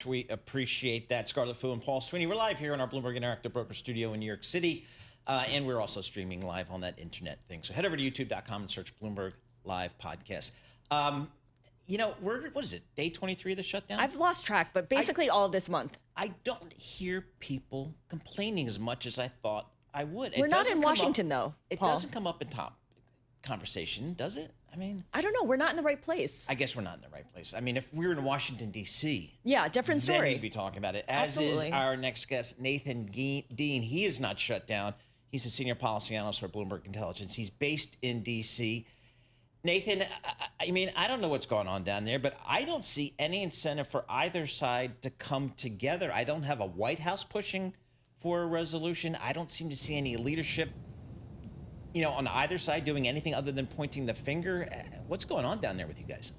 We appreciate that. Scarlett Fu and Paul Sweeney. We're live here in our Bloomberg Interactive Broker Studio in New York City. And we're also streaming live on that internet thing. So head over to youtube.com and search Bloomberg Live Podcast. What is it, day 23 of the shutdown? I've lost track, but basically all this month. I don't hear people complaining as much as I thought I would. We're not in Washington, though, It Paul. doesn't come up in top conversation, does it? I mean, I don't know. We're not in the right place. I guess we're not in the right place. I mean, if we were in Washington, D.C., yeah, different story. then we'd be talking about it, as Absolutely. is our next guest, Nathan Dean. He is not shut down. He's a senior policy analyst for Bloomberg Intelligence. He's based in D.C. Nathan, I mean, I don't know what's going on down there, but I don't see any incentive for either side to come together. I don't have a White House pushing for a resolution. I don't seem to see any leadership, on either side doing anything other than pointing the finger. What's going on down there with you guys?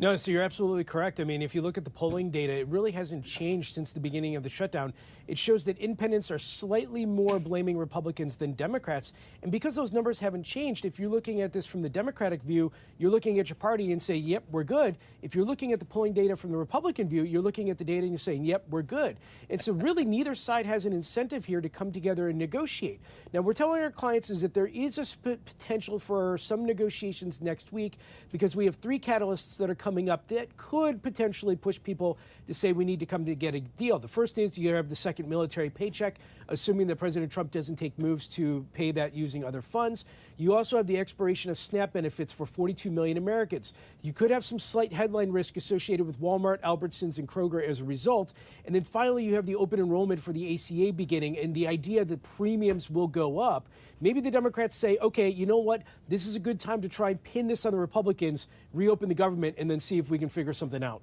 No, so you're absolutely correct. I mean, if you look at the polling data, it really hasn't changed since the beginning of the shutdown. It shows that independents are slightly more blaming Republicans than Democrats. And because those numbers haven't changed, if you're looking at this from the Democratic view, you're looking at your party and say, yep, we're good. If you're looking at the polling data from the Republican view, you're looking at the data and you're saying, yep, we're good. And so really neither side has an incentive here to come together and negotiate. Now, we're telling our clients is that there is a potential for some negotiations next week because we have three catalysts that are coming up that could potentially push people to say we need to come to get a deal. The first is you have the second military paycheck, assuming that President Trump doesn't take moves to pay that using other funds. You also have the expiration of SNAP benefits for 42 million Americans. You could have some slight headline risk associated with Walmart, Albertsons, and Kroger as a result. And then finally, you have the open enrollment for the ACA beginning and the idea that premiums will go up. Maybe the Democrats say, okay, you know what? This is a good time to try and pin this on the Republicans, reopen the government, and then see if we can figure something out.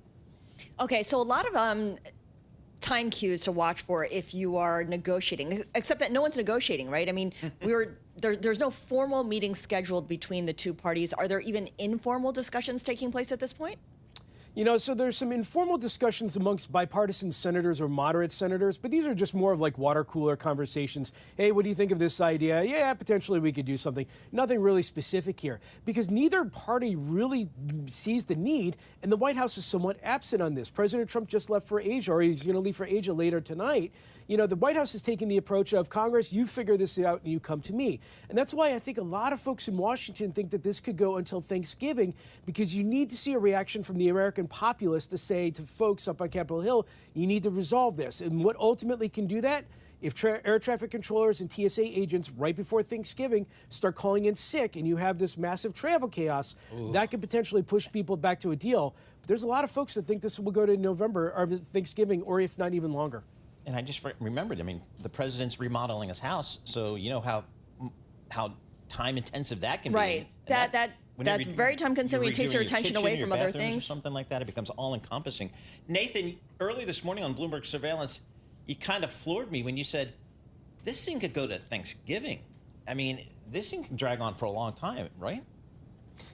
Okay, so a lot of time cues to watch for if you are negotiating, except that no one's negotiating, right? I mean, there's no formal meeting scheduled between the two parties. Are there even informal discussions taking place at this point? So there's some informal discussions amongst bipartisan senators or moderate senators, but these are just more of like water cooler conversations. Hey, what do you think of this idea? Yeah, potentially we could do something. Nothing really specific here because neither party really sees the need, and the White House is somewhat absent on this. President Trump just left for Asia, or he's going to leave for Asia later tonight. The White House is taking the approach of Congress, you figure this out and you come to me. And that's why I think a lot of folks in Washington think that this could go until Thanksgiving because you need to see a reaction from the American populace to say to folks up on Capitol Hill, you need to resolve this. And what ultimately can do that? If air traffic controllers and TSA agents right before Thanksgiving start calling in sick and you have this massive travel chaos, that could potentially push people back to a deal. But there's a lot of folks that think this will go to November or Thanksgiving or if not even longer. And I just remembered, I mean, the president's remodeling his house, so you know how time intensive that can be. Right. That's very time consuming. It takes your attention away from other things. Or something like that. It becomes all encompassing. Nathan, early this morning on Bloomberg Surveillance, you kind of floored me when you said this thing could go to Thanksgiving. I mean, this thing can drag on for a long time, right?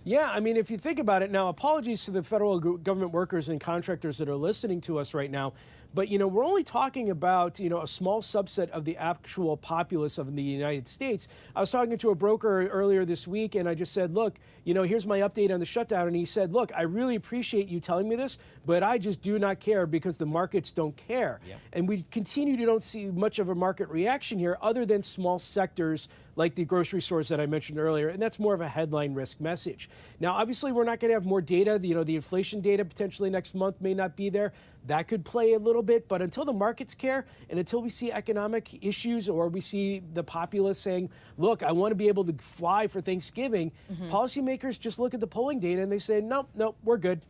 Yeah, I mean, if you think about it now, apologies to the federal government workers and contractors that are listening to us right now, but, we're only talking about, a small subset of the actual populace of the United States. I was talking to a broker earlier this week, and I just said, look, here's my update on the shutdown. And he said, look, I really appreciate you telling me this, but I just do not care because the markets don't care. Yep. And we continue to don't see much of a market reaction here other than small sectors like the grocery stores that I mentioned earlier, and that's more of a headline risk message. Now, obviously, we're not going to have more data. The inflation data potentially next month may not be there. That could play a little bit, but until the markets care and until we see economic issues or we see the populace saying, look, I want to be able to fly for Thanksgiving, policymakers just look at the polling data and they say, no, we're good.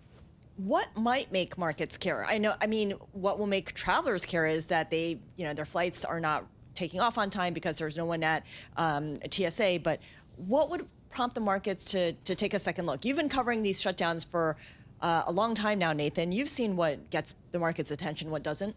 What might make markets care? What will make travelers care is that their flights are not taking off on time because there's no one at TSA, but what would prompt the markets to take a second look? You've been covering these shutdowns for a long time now, Nathan. You've seen what gets the market's attention, what doesn't.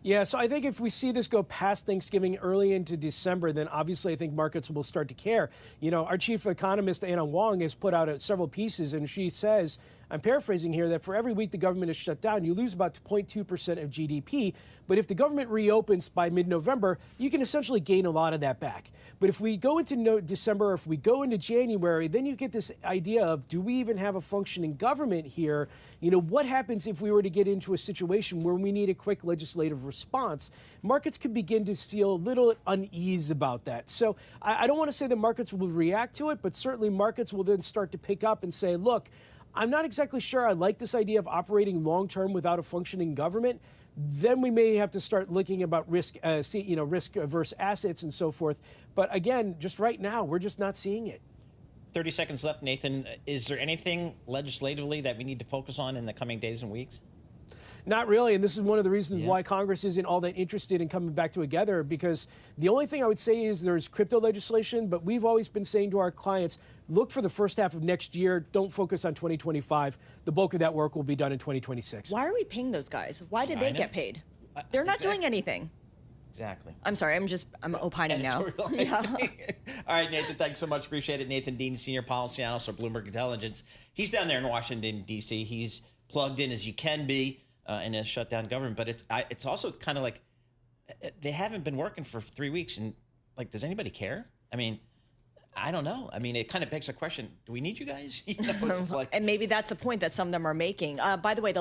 Yeah, so I think if we see this go past Thanksgiving early into December, then obviously I think markets will start to care. Our chief economist, Anna Wong, has put out several pieces, and she says I'm paraphrasing here, that for every week the government is shut down, you lose about 0.2% of GDP. But if the government reopens by mid-November, you can essentially gain a lot of that back. But if we go into December, or if we go into January, then you get this idea of, do we even have a functioning government here? You know, what happens if we were to get into a situation where we need a quick legislative response? Markets could begin to feel a little unease about that. So I don't want to say the markets will react to it, but certainly markets will then start to pick up and say, look, I'm not exactly sure I like this idea of operating long-term without a functioning government. Then we may have to start looking about risk-averse assets and so forth. But again, just right now, we're just not seeing it. 30 seconds left, Nathan. Is there anything legislatively that we need to focus on in the coming days and weeks? Not really, and this is one of the reasons why Congress isn't all that interested in coming back together, because the only thing I would say is there's crypto legislation, but we've always been saying to our clients, look for the first half of next year, don't focus on 2025. The bulk of that work will be done in 2026. Why are we paying those guys? Why did they get paid? They're not doing anything. Exactly. I'm sorry, I'm opining now. Yeah. All right, Nathan, thanks so much. Appreciate it. Nathan Dean, Senior Policy Analyst for Bloomberg Intelligence. He's down there in Washington, D.C. He's plugged in as you can be in a shutdown government. But it's also kind of like they haven't been working for 3 weeks. And, like, does anybody care? I mean, I don't know. I mean, it kind of begs a question. Do we need you guys? You know, it's like, and maybe that's the point that some of them are making. By the way,